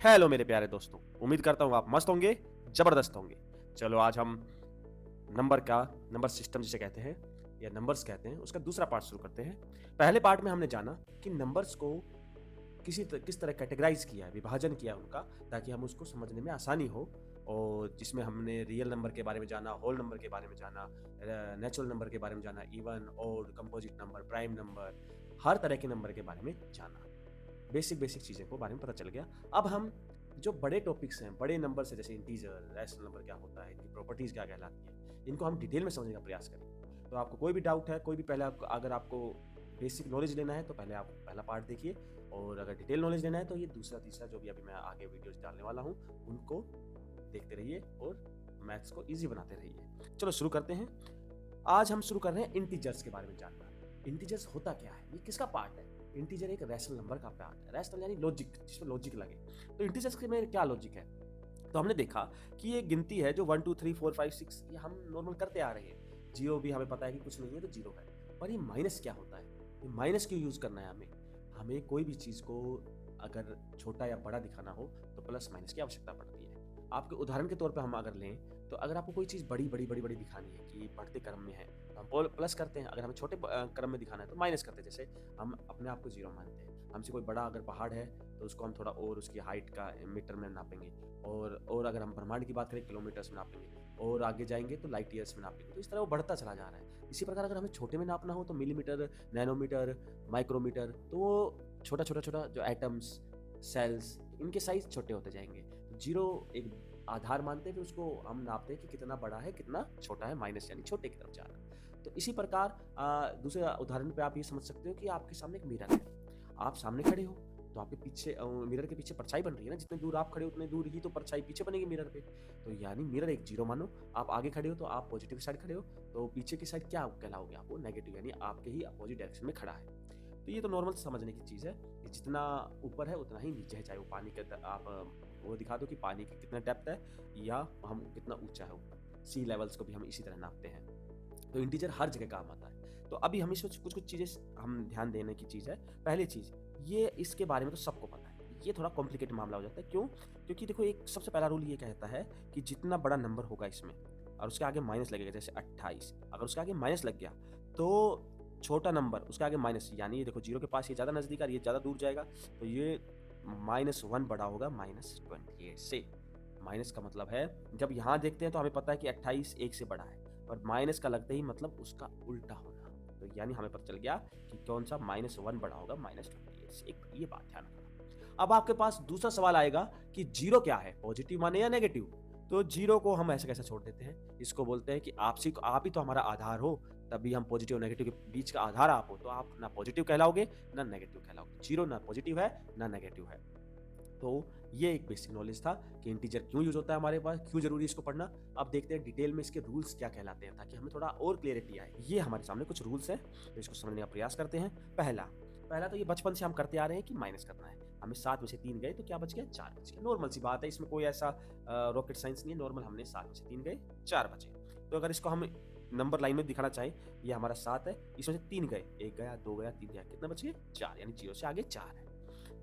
Hello मेरे प्यारे दोस्तों, उम्मीद करता हूँ आप मस्त होंगे, जबरदस्त होंगे। चलो आज हम नंबर सिस्टम जिसे कहते हैं या नंबर्स कहते हैं, उसका दूसरा पार्ट शुरू करते हैं। पहले पार्ट में हमने जाना कि नंबर्स को किस तरह कैटेगराइज किया है, विभाजन किया है उनका, ताकि हम उसको समझने में आसानी हो। और जिसमें हमने रियल नंबर के बारे में जाना, होल नंबर के बारे में जाना, नेचुरल नंबर के बारे में जाना, even, odd, composite number, prime number, हर तरह के नंबर के बारे में जाना। बेसिक चीज़ें को बारे में पता चल गया। अब हम जो बड़े टॉपिक्स हैं, बड़े नंबर से, जैसे इंटीजर, रैशनल नंबर क्या होता है, इनकी प्रॉपर्टीज़ क्या कहलाती है, इनको हम डिटेल में समझने का प्रयास करेंगे। तो आपको कोई भी डाउट है, कोई भी पहले अगर आपको बेसिक नॉलेज लेना है तो पहले आप पहला पार्ट देखिए, और अगर डिटेल नॉलेज लेना है तो ये दूसरा तीसरा जो भी अभी मैं आगे वीडियोज डालने वाला हूँ उनको देखते रहिए और मैथ्स को ईजी बनाते रहिए। चलो शुरू करते हैं। आज हम शुरू कर रहे हैं इंटीजर्स के बारे में जानना। इंटीजर्स होता क्या है, ये किसका पार्ट है? इंटीजर एक रैशनल नंबर का पार्ट है। रैशनल यानी लॉजिक, जिसमें लॉजिक लगे। तो इंटीजर्स में क्या लॉजिक है? तो हमने देखा कि ये गिनती है जो 1 2 3 4 5 6 ये हम नॉर्मल करते आ रहे हैं। जीरो भी हमें पता है कि कुछ नहीं है तो जीरो है। पर ये माइनस क्या होता है? ये माइनस क्यों यूज करना है हमें कोई भी चीज को अगर छोटा या बड़ा दिखाना हो तो प्लस माइनस की आवश्यकता पड़ती है। आपके उदाहरण के तौर पे हम अगर लें तो अगर आपको कोई चीज़ बड़ी दिखानी है कि बढ़ते क्रम में है तो हम प्लस करते हैं। अगर हमें छोटे क्रम में दिखाना है तो माइनस करते हैं। जैसे हम अपने आप को जीरो मानते हैं। हमसे कोई बड़ा अगर पहाड़ है तो उसको हम थोड़ा और उसकी हाइट का मीटर में नापेंगे, और अगर हम ब्रह्मांड की बात करें किलोमीटर्स में नापेंगे, और आगे जाएंगे तो लाइट ईयर्स में नापेंगे। तो इस तरह वो बढ़ता चला जा रहा है। इसी प्रकार अगर हमें छोटे में नापना हो तो मिलीमीटर, नैनोमीटर, माइक्रोमीटर, तो वो छोटा जो एटम्स, सेल्स, इनके साइज छोटे होते जाएंगे। तो जीरो एक आधार मानते हैं, फिर उसको हम नापते हैं कि कितना बड़ा है कितना छोटा है, माइनस यानी छोटे की तरफ जा रहा है। तो इसी प्रकार दूसरे उदाहरण पे आप ये समझ सकते हो कि आपके सामने एक मिरर है। आप सामने खड़े हो तो आपके पीछे मिरर के पीछे परछाई बन रही है ना। जितने दूर आप खड़े हो उतने दूर ही तो परछाई पीछे बनेगी मिरर पे। तो यानी मिरर एक जीरो मानो। आप आगे खड़े हो तो आप पॉजिटिव साइड खड़े हो, तो पीछे की साइड क्या कहलाओगे? आपको नेगेटिव, यानी आपके ही अपोजिट डायरेक्शन में खड़ा है। तो ये तो नॉर्मल समझने की चीज़ है कि जितना ऊपर है उतना ही नीचे है। चाहे वो पानी के आप वो दिखा दो कि पानी की कितना डेप्थ है या हम कितना ऊंचा है ऊपर। सी लेवल्स को भी हम इसी तरह नापते हैं। तो इंटीजर हर जगह काम आता है। तो अभी हम इसमें कुछ चीज़ें हम ध्यान देने की चीज़ है। पहली चीज़ ये, इसके बारे में तो सबको पता है। ये थोड़ा कॉम्प्लिकेटेड मामला हो जाता है। क्यों? क्योंकि देखो, एक सबसे पहला रूल ये कहता है कि जितना बड़ा नंबर होगा इसमें और उसके आगे माइनस लगेगा, जैसे 28, अगर उसके आगे माइनस लग गया तो छोटा नंबर उसके आगे माइनस, यानी ये देखो जीरो के पास ये ज़्यादा नज़दीक है, ये ज़्यादा दूर जाएगा, तो ये -1 बड़ा होगा -28 से। माइनस का मतलब है, जब यहाँ देखते हैं तो हमें पता है कि 28 1 से बड़ा है, और माइनस का लगते ही मतलब उसका उल्टा होना। तो यानी हमें पता चल गया कि कौन सा -1 बड़ा होगा -28 से। एक ये बात ध्यान रखना। अब आपके पास दूसरा सवाल आएगा कि जीरो क्या है, पॉजिटिव माने या नेगेटिव? तो जीरो को हम ऐसे कैसे छोड़ देते हैं? इसको बोलते हैं कि आप ही तो हमारा आधार हो, तभी हम पॉजिटिव और नेगेटिव के बीच का आधार आप हो। तो आप ना पॉजिटिव कहलाओगे ना नेगेटिव कहलाओगे। जीरो ना पॉजिटिव है ना नेगेटिव है। तो ये एक बेसिक नॉलेज था कि इंटीजर क्यों यूज होता है हमारे पास, क्यों जरूरी है इसको पढ़ना। अब देखते हैं डिटेल में इसके रूल्स क्या कहलाते हैं, ताकि हमें थोड़ा और क्लियरिटी आए। ये हमारे सामने कुछ रूल्स हैं, तो इसको समझने का प्रयास करते हैं। पहला तो ये बचपन से हम करते आ रहे हैं कि माइनस करना है। हमें 7 में से 3 गए तो क्या बच गया? 4 बच गया। नॉर्मल सी बात है, इसमें कोई ऐसा रॉकेट साइंस नहीं है। नॉर्मल, हमने 7 में से 3 गए, 4 बचे। तो अगर इसको हम नंबर लाइन में दिखाना चाहें, ये हमारा 7 है, इसमें से 3 गए, 1 गया, 2 गया, 3 गया, कितना बच गया? 4, यानी जीरो से आगे 4 है।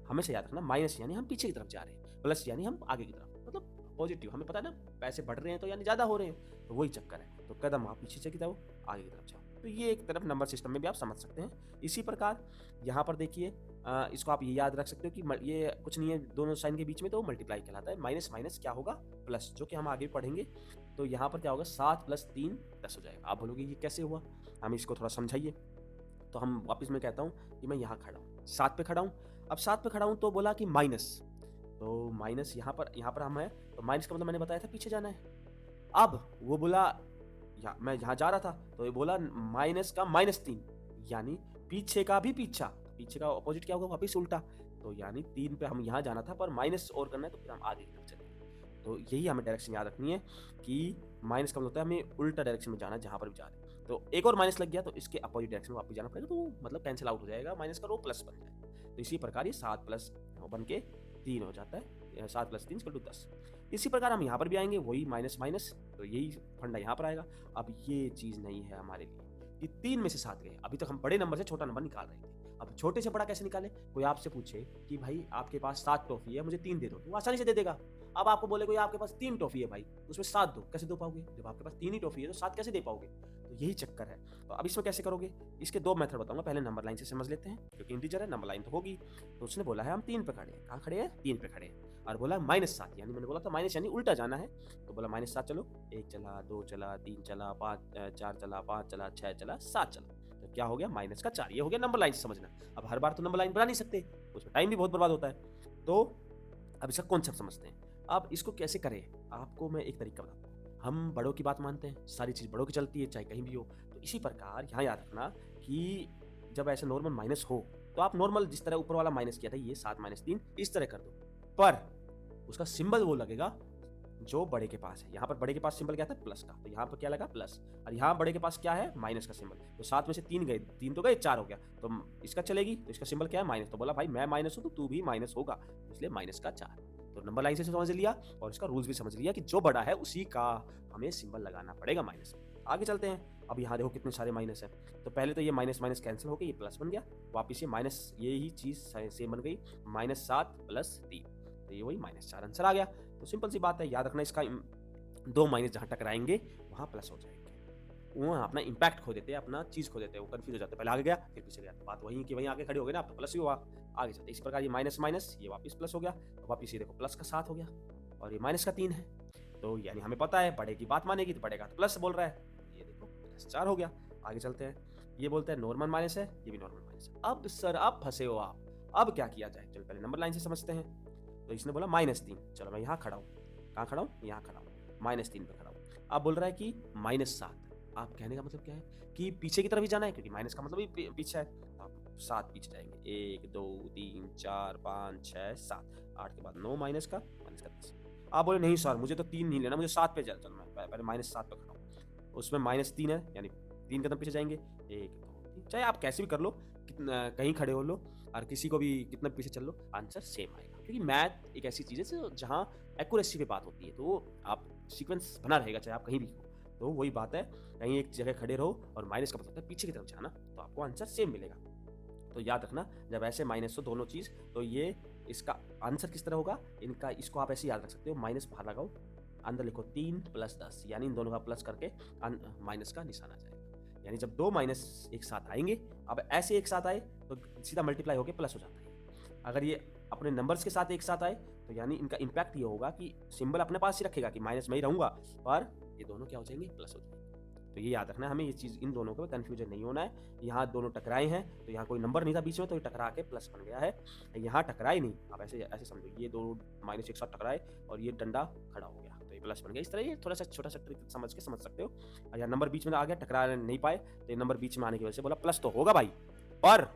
हमेशा याद रखना, माइनस यानी हम पीछे की तरफ जा रहे हैं, प्लस यानी हम आगे की तरफ, मतलब पॉजिटिव। हमें पता है ना, पैसे बढ़ रहे हैं तो यानी ज्यादा हो रहे हैं, तो वही चक्कर है। तो कदम आप पीछे की जाओ, आगे की तरफ जाओ। तो ये एक तरफ नंबर सिस्टम में भी आप समझ सकते हैं। इसी प्रकार यहाँ पर देखिए, इसको आप ये याद रख सकते हो कि ये कुछ नहीं है दोनों साइन के बीच में, तो मल्टीप्लाई कहलाता है। माइनस माइनस क्या होगा? प्लस, जो कि हम आगे पढ़ेंगे। तो यहाँ पर क्या होगा? 7 + 3 10 हो जाएगा। आप बोलोगे ये कैसे हुआ, हम इसको थोड़ा समझाइए। तो हम वापस मैं कहता हूँ कि मैं यहाँ खड़ा हूँ, 7 पे खड़ा हूँ। अब 7 पे खड़ा हूँ तो बोला कि माइनस, तो माइनस यहाँ पर हम है, तो माइनस का मतलब मैंने बताया था पीछे जाना है। अब वो बोला मैं जहाँ जा रहा था, तो ये बोला माइनस का -3, यानी पीछे का भी पीछा। पीछे का अपोजिट क्या होगा? वापिस उल्टा। तो यानी 3 पे हम यहाँ जाना था, पर माइनस और करना है, तो फिर हम आगे की तरफ चलेंगे। तो यही हमें डायरेक्शन याद रखनी है कि माइनस का मतलब होता है हमें उल्टा डायरेक्शन में जाना है जहाँ पर भी जा रहे हैं। तो एक और माइनस लग गया तो इसके अपोजिट डायरेक्शन में वापस जाना पड़ेगा, तो मतलब कैंसिल आउट हो जाएगा, माइनस का रो प्लस बन जाएगा। तो इसी प्रकार ये 7 प्लस बन के 3 हो जाता है, 7 + 3 = 10। इसी प्रकार हम यहाँ पर भी आएंगे, वही माइनस माइनस, तो यही फंडा यहाँ पर आएगा। अब ये चीज़ नहीं है हमारे लिए कि 3 में से 7 गए। अभी तक हम बड़े नंबर से छोटा नंबर निकाल रहे थे, अब छोटे से बड़ा कैसे निकाले? कोई आपसे पूछे कि भाई आपके पास 7 टॉफी है, मुझे 3 दे दो, तो वो आसानी से दे देगा। अब आपको बोले कोई आपके पास 3 टॉफी है भाई, उसमें 7 दो, कैसे दे पाओगे? जब आपके पास 3 ही टॉफी है तो 7 कैसे दे पाओगे? तो यही चक्कर है। तो अब इसमें कैसे करोगे? इसके 2 मेथड बताऊंगा, पहले नंबर लाइन से समझ लेते हैं, क्योंकि इंटीजर है, नंबर लाइन तो होगी। तो उसने बोला है हम 3 पे खड़े हैं। कहाँ खड़े हैं? 3 पे खड़े हैं। और बोला -7, यानी मैंने बोला था माइनस यानी उल्टा जाना है। तो बोला -7 चलो, 1 चला, 2 चला, 3 चला, 4 चला, 5 चला, 6 चला, 7 चला। तो क्या हो गया? -4। ये हो गया नंबर लाइन से समझना। अब हर बार तो नंबर लाइन बना नहीं सकते, उसमें टाइम भी बहुत बर्बाद होता है। तो अब इसका कॉन्सेप्ट समझते हैं। अब इसको कैसे करें, आपको मैं एक तरीका बताता हूँ। हम बड़ों की बात मानते हैं, सारी चीज़ बड़ों की चलती है, चाहे कहीं भी हो। तो इसी प्रकार यहाँ याद रखना कि जब ऐसे नॉर्मल माइनस हो, तो आप नॉर्मल जिस तरह ऊपर वाला माइनस किया था, ये 7 - 3, इस तरह कर दो। पर उसका सिंबल वो लगेगा जो बड़े के पास है। यहाँ पर बड़े के पास सिंबल क्या था? प्लस का। तो यहाँ पर क्या लगा? प्लस। और यहाँ बड़े के पास क्या है? माइनस का सिंबल। तो 7 में से 3 गए, 3 तो गए, 4 हो गया। तो इसका चलेगी, तो इसका सिंबल क्या है? माइनस। तो बोला भाई मैं माइनस हूँ तो तू भी माइनस होगा, इसलिए -4। तो नंबर लाइन से समझ लिया और इसका रूल्स भी समझ लिया कि जो बड़ा है उसी का हमें सिंबल लगाना पड़ेगा माइनस। आगे चलते हैं। अब यहाँ देखो कितने सारे माइनस है। तो पहले तो ये माइनस माइनस कैंसिल हो गया, ये प्लस बन गया। वापिस ये माइनस, ये ही चीज़ सेम बन गई, -7 + 3, तो ये वही -4 आंसर आ गया। तो सिंपल सी बात है, याद रखना इसका 2 माइनस जहाँ टकराएंगे वहाँ प्लस हो जाएंगे। वो अपना इम्पैक्ट खो देते हैं, अपना चीज़ खो देते हैं, वो कंफ्यूज हो जाते हैं। पहले आगे गया फिर पीछे गया, तो बात वही कि वहीं आगे खड़े हो गए ना, अब तो प्लस ही हुआ। आगे चलते इसी प्रकार ये माइनस माइनस ये वापस प्लस हो गया, वापस ये देखो प्लस का 7 हो गया और ये माइनस का 3 है। तो यानी हमें पता है बड़े की बात मानेगी तो बड़े का तो प्लस बोल रहा है, ये देखो +4 हो गया। आगे चलते हैं, ये बोलते हैं नॉर्मल माइनस है, ये भी नॉर्मल माइनस है। अब सर आप फंसे हो आप, अब क्या किया जाए? चलो पहले नंबर लाइन से समझते हैं। तो इसने बोला -3, चलो मैं यहाँ खड़ा हूँ। कहाँ खड़ा हूँ? यहाँ खड़ा हूँ, -3 पे खड़ा हूँ। अब बोल रहा है कि -7। आप कहने का मतलब क्या है कि पीछे की तरफ ही जाना है, क्योंकि माइनस का मतलब ही पीछे है। आप 7 पीछे जाएंगे, 1 2 3 4 5 6 7, 8 के बाद 9 माइनस का 10। आप बोले नहीं सर मुझे तो 3 नहीं लेना, मुझे 7 पे चल मैं पहले -7 पे खड़ा हूँ। उसमें -3 है, यानी 3 कदम पीछे जाएंगे, 1 2 3, चाहे आप कैसे भी कर लो, कितना कहीं खड़े हो लो और किसी को भी कितना पीछे चल लो, आंसर सेम आएगा। क्योंकि मैथ एक ऐसी चीज़ है जहाँ एक्यूरेसी पे बात होती है, तो आप सीक्वेंस बना रहेगा चाहे आप कहीं भी हो। तो वही बात है, कहीं एक जगह खड़े रहो और माइनस का मतलब है पीछे की तरफ जाना, तो आपको आंसर सेम मिलेगा। तो याद रखना जब ऐसे माइनस हो दोनों चीज़, तो ये इसका आंसर किस तरह होगा, इनका इसको आप ऐसे याद रख सकते हो, माइनस बाहर लगाओ, अंदर लिखो 3 + 10, यानी इन दोनों का प्लस करके माइनस का निशान आ जाएगा। यानी जब 2 माइनस एक साथ आएंगे, अब ऐसे एक साथ आए तो सीधा मल्टीप्लाई होकर प्लस हो जाता है। अगर ये अपने नंबर्स के साथ एक साथ आए तो यानी इनका इम्पैक्ट ये होगा कि सिंबल अपने पास ही रखेगा कि माइनस में ही रहूंगा, पर ये दोनों क्या हो जाएंगे? प्लस हो जाएंगे। तो ये याद रखना है हमें, ये चीज़ इन दोनों का कन्फ्यूजन नहीं होना है। यहाँ दोनों टकराए हैं, तो यहाँ कोई नंबर नहीं था बीच में, तो ये टकरा के प्लस बन गया है। यहाँ टकराए नहीं, आप ऐसे ऐसे समझो, ये दो माइनस एक साथ टकराए और ये डंडा खड़ा हो गया, तो ये प्लस बन गया। इस तरह ये थोड़ा सा छोटा सा ट्रिक समझ सकते हो। और यहाँ नंबर बीच में आ गया, टकरा नहीं पाए, तो ये नंबर बीच में आने की वजह से बोला प्लस तो होगा भाई, पर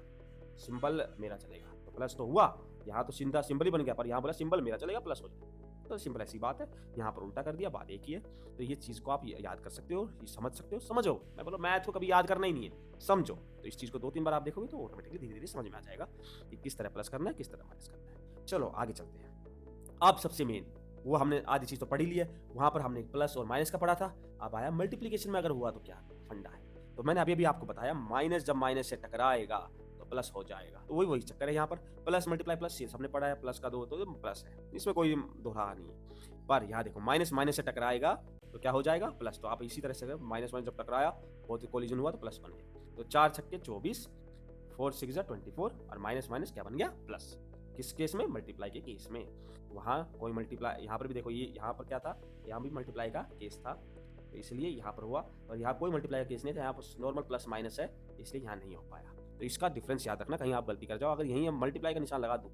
सिंबल मेरा चलेगा। तो प्लस तो हुआ, यहाँ तो सीधा सिंबल ही बन गया, पर यहाँ बोला सिंबल मेरा चलेगा, प्लस हो जाएगा। तो सिंपल ऐसी बात है, यहाँ पर उल्टा कर दिया, बात एक ही है। तो ये चीज़ को आप याद कर सकते हो, ये समझ सकते हो, समझो। मैं बोलो मैथ को कभी याद करना ही नहीं है, समझो। तो इस चीज़ को 2-3 बार आप देखोगे तो ऑटोमेटिकली धीरे धीरे समझ में आ जाएगा कि किस तरह प्लस करना है, किस तरह माइनस करना है। चलो आगे चलते हैं। अब सबसे मेन, वो हमने आधी चीज़ तो पढ़ी ली है, वहाँ पर हमने प्लस और माइनस का पढ़ा था। अब आया मल्टीप्लीकेशन में अगर हुआ तो क्या फंडा है। तो मैंने अभी आपको बताया, माइनस जब माइनस से टकराएगा तो प्लस हो जाएगा। तो वही चक्कर है यहाँ पर, प्लस मल्टीप्लाई प्लस, ये सबने पढ़ा है, प्लस का 2 तो प्लस है, इसमें कोई दोहरा नहीं है। पर यहाँ देखो माइनस माइनस से टकराएगा तो क्या हो जाएगा? प्लस। तो आप इसी तरह से माइनस माइनस जब टकराया, बहुत कोलिजन हुआ तो प्लस बन गया। तो 4 छक्के 24, 4 6 24 और माइनस माइनस क्या बन गया? प्लस। किस केस में? मल्टीप्लाई के केस में। वहाँ कोई मल्टीप्लाई, यहाँ पर भी देखो, ये यहाँ पर क्या था, यहाँ भी मल्टीप्लाई का केस था, तो इसलिए यहाँ पर हुआ। और यहाँ कोई मल्टीप्लाई का केस नहीं था, यहाँ पर नॉर्मल प्लस माइनस है, इसलिए यहाँ नहीं हो पाया। तो इसका डिफरेंस याद रखना, कहीं आप गलती कर जाओ। अगर यहीं हम मल्टीप्लाई का निशान लगा दूँ,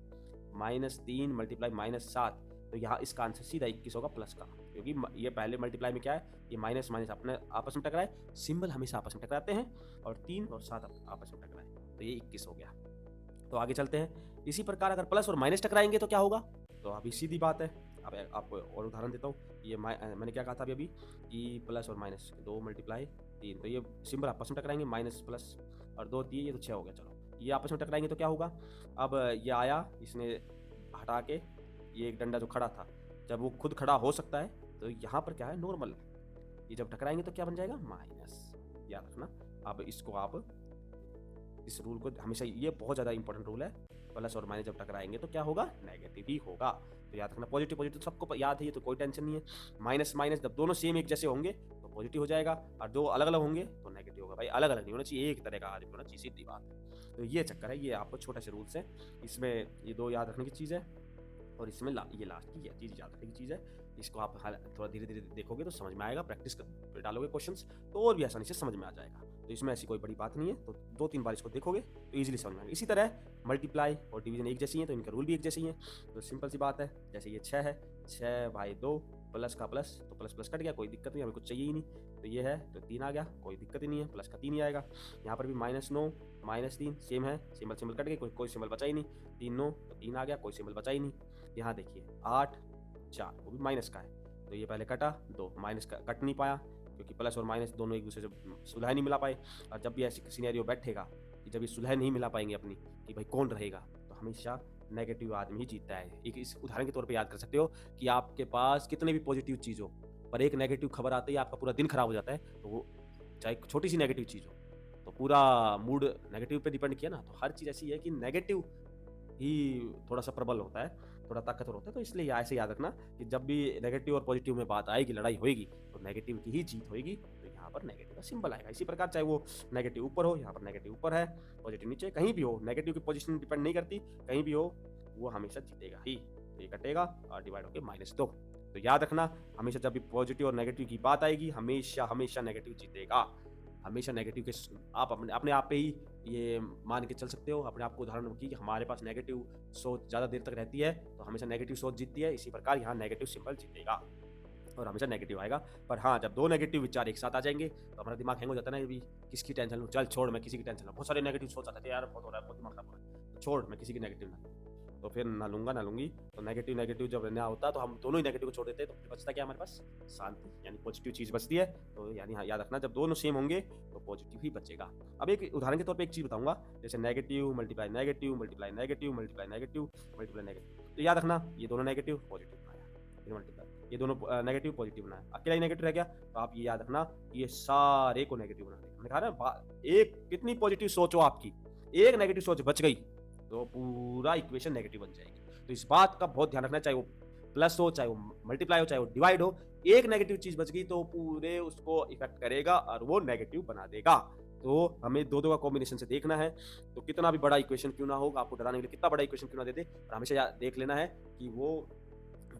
-3 मल्टीप्लाई -7, तो यहाँ इसका आंसर सीधा 21 होगा प्लस का, क्योंकि ये पहले मल्टीप्लाई में क्या है, ये माइनस माइनस अपने आपस में टकराए, सिंबल हमेशा आपस में टकराते हैं, और 3 और 7 आपस में टकराए, तो ये 21 हो गया। तो आगे चलते हैं। इसी प्रकार अगर प्लस और माइनस टकराएंगे तो क्या होगा? तो अभी सीधी बात है, अब आपको और उदाहरण देता हूँ। ये मैंने क्या कहा था अभी कि प्लस और माइनस 2 मल्टीप्लाई 3, तो ये सिंबल आपस में टकराएंगे, माइनस प्लस और 2 3, ये तो 6 हो गया। चलो ये आपस में टकराएंगे तो क्या होगा? अब ये आया, इसने हटा के, ये एक डंडा जो खड़ा था, जब वो खुद खड़ा हो सकता है, तो यहाँ पर क्या है? नॉर्मल। ये जब टकराएंगे तो क्या बन जाएगा? माइनस। याद रखना। अब इसको आप इस रूल को हमेशा, ये बहुत ज़्यादा इंपॉर्टेंट रूल है। प्लस और माइनस जब टकराएंगे तो क्या होगा, नेगेटिव ही होगा। तो याद रखना, पॉजिटिव पॉजिटिव सबको याद है, ये तो कोई टेंशन नहीं है। माइनस माइनस जब दोनों सेम एक जैसे होंगे तो पॉजिटिव हो जाएगा, और जो अलग अलग होंगे तो नेगेटिव होगा। भाई अलग अलग नहीं होना चाहिए, एक तरह का आदमी होना चाहिए, सीधी बात है। तो ये चक्कर है, ये आपको छोटे से रूल्स है, इसमें ये दो याद रखने की चीज़ है, और इसमें ये लास्ट की चीज़ याद रखने की चीज़ है। इसको आप थोड़ा धीरे धीरे देखोगे तो समझ में आएगा, प्रैक्टिस डालोगे क्वेश्चंस तो और भी आसानी से समझ में आ जाएगा। तो इसमें ऐसी कोई बड़ी बात नहीं है, तो 2-3 बार इसको देखोगे तो ईजिली समझ में आएगा। इसी तरह मल्टीप्लाई और डिवीजन एक जैसी हैं तो इनका रूल भी एक जैसी हैं। तो सिंपल सी बात है, जैसे ये 6 है, 6/2 प्लस का प्लस, तो प्लस प्लस कट गया, कोई दिक्कत नहीं, हमें कुछ चाहिए ही नहीं। तो ये है तो 3 आ गया, कोई दिक्कत ही नहीं है, प्लस का 3 ही आएगा। यहाँ पर भी -9 -3 सेम है, सिंबल सिंबल कट गए, कोई सिंबल बचा ही नहीं। 3 9 तो 3 आ गया, कोई सिंबल बचा ही नहीं। यहाँ देखिए 8 4, वो भी माइनस का है, तो ये पहले कटा, 2 माइनस का कट नहीं पाया क्योंकि प्लस और माइनस दोनों एक दूसरे से सुलह नहीं मिला पाए। और जब भी ऐसी सिनेरियो बैठेगा कि जब ये सुलह नहीं मिला पाएंगे अपनी कि भाई कौन रहेगा, तो हमेशा नेगेटिव आदमी ही जीतता है। एक इस उदाहरण के तौर पे याद कर सकते हो कि आपके पास कितने भी पॉजिटिव चीज़ हो, पर एक नेगेटिव खबर आते ही आपका पूरा दिन खराब हो जाता है। तो वो चाहे छोटी सी नेगेटिव चीज़ हो तो पूरा मूड नेगेटिव पे डिपेंड किया ना। तो हर चीज़ ऐसी है कि नेगेटिव ही थोड़ा सा प्रबल होता है, थोड़ा ताकतवर होता है। तो इसलिए ऐसे याद रखना कि जब भी नेगेटिव और पॉजिटिव में बात आएगी, लड़ाई होएगी, तो नेगेटिव की ही जीत होएगी। तो यहाँ पर नेगेटिव का सिंबल आएगा। इसी प्रकार चाहे वो नेगेटिव ऊपर हो, यहाँ पर नेगेटिव ऊपर है, पॉजिटिव नीचे, कहीं भी हो, नेगेटिव की पोजीशन डिपेंड नहीं करती, कहीं भी हो वो हमेशा जीतेगा ही। तो ये कटेगा और डिवाइड होकर -2। तो याद रखना, हमेशा जब भी पॉजिटिव और नेगेटिव की बात आएगी, हमेशा हमेशा नेगेटिव जीतेगा। हमेशा नेगेटिव के आप अपने आप पे ही ये मान के चल सकते हो, अपने आप को उदाहरण की हमारे पास नेगेटिव सोच ज़्यादा देर तक रहती है तो हमेशा नेगेटिव सोच जीतती है। इसी प्रकार यहाँ नेगेटिव सिंबल जीतेगा और हमेशा नेगेटिव आएगा। पर हाँ, जब 2 नेगेटिव विचार एक साथ आ जाएंगे तो हमारा दिमाग हैंग हो जाता है ना, अभी किसकी टेंशन लूँ, चल छोड़, मैं किसी की टेंशन लूँ। बहुत सारे नेगेटिव सोच आते थे यार, बहुत हो रहा है, बहुत दिमाग खराब हो रहा है, तो छोड़, मैं किसी की नेगेटिव ना लूँ। तो फिर ना लूँगा ना लूँगी। तो नेगेटिव नेगेटिव जब ना होता तो हम दोनों ही नेगेटिव को छोड़ देते, तो फिर बचता क्या हमारे पास, शांति, यानी पॉजिटिव चीज़ बचती है। तो यानी हाँ, याद रखना, जब दोनों सेम होंगे तो पॉजिटिव ही बचेगा। अब एक उदाहरण के तौर पे एक चीज़ बताऊंगा, जैसे negative multiply negative multiply negative multiply negative multiply negative. तो याद रखना, ये दोनों नेगेटिव पॉजिटिव बनाया, फिर मल्टीप्लाई, ये दोनों नेगेटिव पॉजिटिव बनाया, अकेला ही नेगेटिव रह गया। तो आप ये याद रखना, ये सारे को नेगेटिव बना देगा। मैंने कहा ना, एक कितनी पॉजिटिव सोच हो आपकी, एक नेगेटिव सोच बच गई तो पूरा इक्वेशन नेगेटिव बन जाएगी। तो इस बात का बहुत ध्यान रखना, चाहे वो प्लस हो, चाहे वो मल्टीप्लाई हो, चाहे वो डिवाइड हो, एक नेगेटिव चीज बच गई तो पूरे उसको इफेक्ट करेगा और वो नेगेटिव बना देगा। तो हमें दो का कॉम्बिनेशन से देखना है। तो कितना भी बड़ा इक्वेशन क्यों ना हो, आपको डराने के लिए कितना बड़ा इक्वेशन क्यों ना दे दे, पर हमेशा देख लेना है कि वो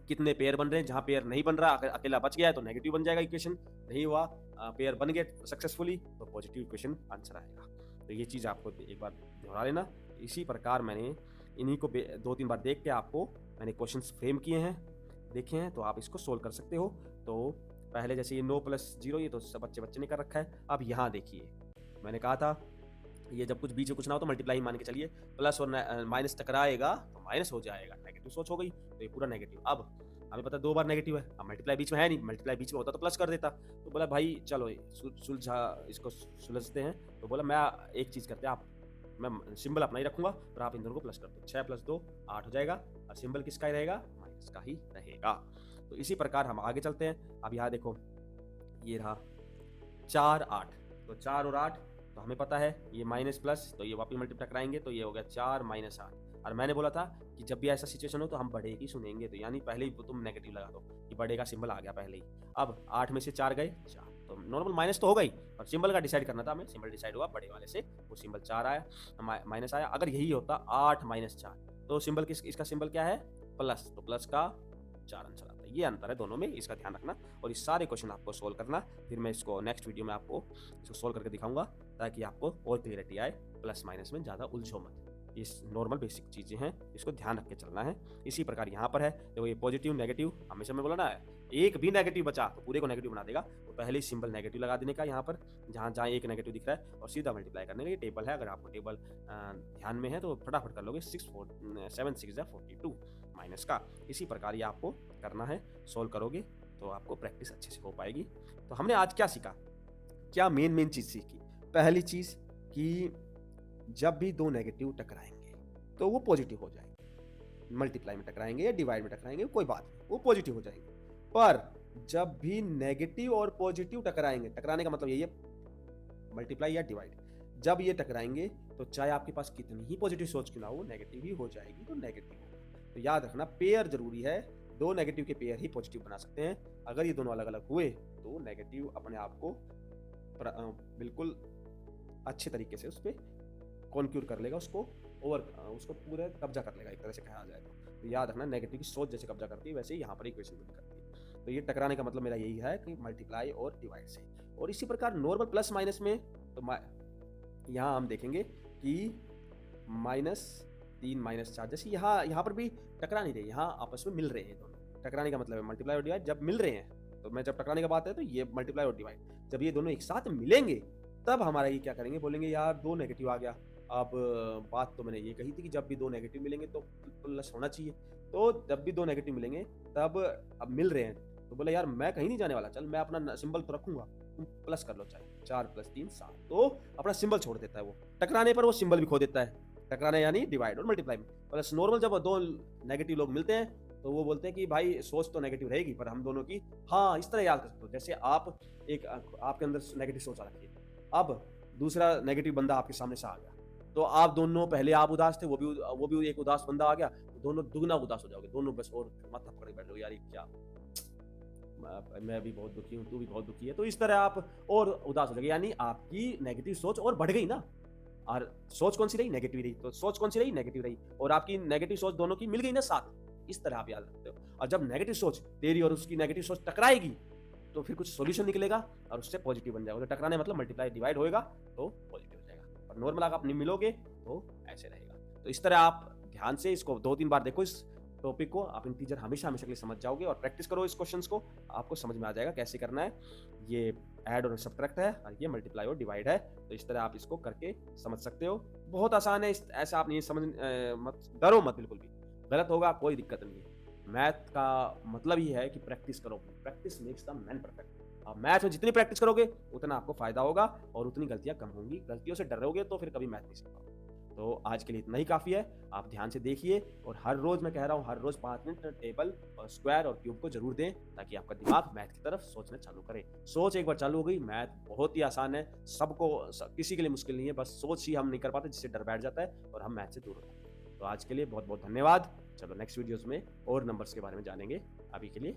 कितने पेयर बन रहे हैं। जहां पेयर नहीं बन रहा, अगर अकेला बच गया है तो नेगेटिव बन जाएगा इक्वेशन, नहीं हुआ पेयर बन गए सक्सेसफुली तो पॉजिटिव इक्वेशन आंसर आएगा। तो ये चीज़ आपको एक बार दोहरा लेना। इसी प्रकार मैंने इन्हीं को 2-3 बार देख के आपको मैंने क्वेश्चंस फ्रेम किए हैं, देखे हैं, तो आप इसको सोल्व कर सकते हो। तो पहले जैसे ये 9 + 0, ये तो सब बच्चे ने कर रखा है। अब यहाँ देखिए, मैंने कहा था ये जब कुछ बीच में कुछ ना हो तो मल्टीप्लाई मान के चलिए, प्लस और माइनस टकराएगा तो माइनस हो जाएगा, नेगेटिव सोच हो गई तो ये पूरा नेगेटिव। अब हमें पता 2 बार नेगेटिव है, अब मल्टीप्लाई बीच में है नहीं, मल्टीप्लाई बीच में होता तो प्लस कर देता। तो बोला भाई चलो सुलझा, इसको सुलझते हैं। तो बोला मैं एक चीज़ करते हैं, आप मैं सिंबल अपना ही रखूंगा और आप इन दोनों को प्लस कर दो, 6 + 2 8 हो जाएगा, और सिंबल किसका ही रहेगा, माइनस का ही रहेगा। तो इसी प्रकार हम आगे चलते हैं। अब यहाँ देखो, ये रहा 4 8, तो 4 और 8, तो हमें पता है ये माइनस प्लस, तो ये वापस मल्टीप्लाई कराएंगे तो ये हो गया 4 - 8। और मैंने बोला था कि जब भी ऐसा सिचुएशन हो तो हम बड़े की सुनेंगे, तो यानी पहले ही तुम नेगेटिव लगा दो कि बड़े का सिंबल आ गया पहले ही। अब 8 में से 4 गए 4, तो नॉर्मल माइनस तो हो गई, और सिंबल का डिसाइड करना था हमें, सिंबल डिसाइड हुआ बड़े वाले से, वो सिंबल 4 आया, माइनस आया। अगर यही होता 8 - 4, तो सिंबल इसका सिंबल क्या है, प्लस, तो प्लस का 4 आंसर आता है। ये अंतर है दोनों में, इसका ध्यान रखना। और इस सारे क्वेश्चन आपको सोल्व करना, फिर मैं इसको नेक्स्ट वीडियो में आपको इसको सोल्व करके दिखाऊंगा, ताकि आपको और क्लियरिटी आए, प्लस माइनस में ज़्यादा उलझो मत। ये नॉर्मल बेसिक चीज़ें हैं, इसको ध्यान रख के चलना है। इसी प्रकार यहाँ पर है, देखो ये पॉजिटिव नेगेटिव, हमेशा मैं बोला ना, एक भी नेगेटिव बचा तो पूरे को नेगेटिव बना देगा। तो पहले ही सिंबल नेगेटिव लगा देने का यहाँ पर, जहाँ जहाँ एक नेगेटिव दिख रहा है, और सीधा मल्टीप्लाई करने का। ये टेबल है, अगर आपको टेबल ध्यान में है तो फटाफट कर लोगे, 7 6 42 माइनस का। इसी प्रकार ये आपको करना है, सोल्व करोगे तो आपको प्रैक्टिस अच्छे से हो पाएगी। तो हमने आज क्या सीखा, क्या मेन चीज़ सीखी। पहली चीज़ कि जब भी 2 नेगेटिव टकराएंगे तो वो पॉजिटिव हो जाएंगे, मल्टीप्लाई में टकराएंगे या डिवाइड में टकराएंगे कोई बात नहीं, वो पॉजिटिव हो जाएंगे। पर जब भी नेगेटिव और पॉजिटिव टकराएंगे, टकराने का मतलब यही है मल्टीप्लाई या डिवाइड, जब ये टकराएंगे तो चाहे आपके पास कितनी ही पॉजिटिव सोच क्यों ना हो, नेगेटिव ही हो जाएगी, तो नेगेटिव होगा। तो याद रखना, पेयर जरूरी है, दो नेगेटिव के पेयर ही पॉजिटिव बना सकते हैं। अगर ये दोनों अलग अलग हुए तो नेगेटिव अपने आप को बिल्कुल अच्छे तरीके से उस पर कॉन्क्यूर कर लेगा, उसको पूरा कब्जा कर लेगा, एक तरह से कहा जाए तो याद रखना, नेगेटिव की सोच जैसे कब्जा करती है वैसे ही यहाँ पर इक्वेशन भी करती है। तो ये टकराने का मतलब मेरा यही है कि मल्टीप्लाई और डिवाइड से। और इसी प्रकार नॉर्मल प्लस माइनस में तो यहाँ हम देखेंगे कि -3 -4, जैसे यहाँ पर भी टकरा नहीं रहे, यहाँ आपस में मिल रहे हैं दोनों। टकराने का मतलब है मल्टीप्लाई और डिवाइड, जब मिल रहे हैं तो मैं जब टकराने का बात है तो ये मल्टीप्लाई और डिवाइड, जब ये दोनों एक साथ मिलेंगे तब हमारा ये क्या करेंगे, बोलेंगे यार दो नेगेटिव आ गया। अब बात तो मैंने ये कही थी कि जब भी दो नेगेटिव मिलेंगे तो प्लस होना चाहिए, तो जब भी दो नेगेटिव मिलेंगे तब अब मिल रहे हैं तो बोले यार मैं कहीं नहीं जाने वाला, चल मैं अपना सिंबल तो रखूंगा, तुम प्लस कर लो, चाहे 4 + 3 7, तो अपना सिंबल छोड़ देता है वो, टकराने पर वो सिंबल भी खो देता है। टकराना यानी डिवाइड और मल्टीप्लाई में। प्लस नॉर्मल जब दो नेगेटिव लोग मिलते हैं तो वो बोलते हैं कि भाई सोच तो नेगेटिव रहेगी पर हम दोनों की, हाँ इस तरह याद कर सकते हो, जैसे आपके अंदर नेगेटिव सोच आ रखी है, अब दूसरा नेगेटिव बंदा आपके सामने से आ गया, तो आप दोनों, पहले आप उदास थे, वो भी एक उदास बंदा आ गया, तो दोनों दुगना उदास हो जाओगे, दोनों बस और माथा पकड़ के बैठ जाओगे, यार ये क्या, मैं भी बहुत दुखी हूँ, तू भी बहुत दुखी है, तो इस तरह आप और उदास हो जाएंगे, यानी आपकी नेगेटिव सोच और बढ़ गई ना। और सोच कौन सी रही, नेगेटिव रही, तो सोच कौन सी रही, नेगेटिव रही, और आपकी नेगेटिव सोच दोनों की मिल गई ना साथ, इस तरह आप याद रखते हो। और जब नेगेटिव सोच तेरी और उसकी नेगेटिव सोच टकराएगी तो फिर कुछ सॉल्यूशन निकलेगा और उससे पॉजिटिव बन जाएगा। तो टकराने मतलब मल्टीप्लाई डिवाइड होएगा तो पॉजिटिव हो जाएगा, और नॉर्मल आप नहीं मिलोगे तो ऐसे रहेगा। तो इस तरह आप ध्यान से इसको 2-3 बार देखो, इस टॉपिक को आप इंटीजर हमेशा हमेशा के लिए समझ जाओगे, और प्रैक्टिस करो इस क्वेश्चंस को, आपको समझ में आ जाएगा कैसे करना है। ये ऐड और सब्ट्रैक्ट है और ये मल्टीप्लाई और डिवाइड है, तो इस तरह आप इसको करके समझ सकते हो, बहुत आसान है। ऐसा आप नहीं समझ मत डरो मत, बिल्कुल भी गलत होगा कोई दिक्कत नहीं है। मैथ का मतलब ही है कि प्रैक्टिस करो, practice makes the man perfect. आप मैथ में जितनी प्रैक्टिस करोगे उतना आपको फायदा होगा और उतनी गलतियां कम होंगी। गलतियों से डरोगे तो फिर कभी मैथ नहीं सीख पाओगे। तो आज के लिए इतना ही काफ़ी है, आप ध्यान से देखिए, और हर रोज़ मैं कह रहा हूँ, हर रोज़ 5 मिनट टेबल और स्क्वायर और क्यूब को जरूर दें, ताकि आपका दिमाग मैथ की तरफ सोचना चालू करे। सोच एक बार चालू हो गई, मैथ बहुत ही आसान है, किसी के लिए मुश्किल नहीं है, बस सोच ही हम नहीं कर पाते, जिससे डर बैठ जाता है और हम मैथ से दूर हो जाते हैं। तो आज के लिए बहुत बहुत धन्यवाद। चलो नेक्स्ट वीडियोस में और नंबर्स के बारे में जानेंगे। अभी के लिए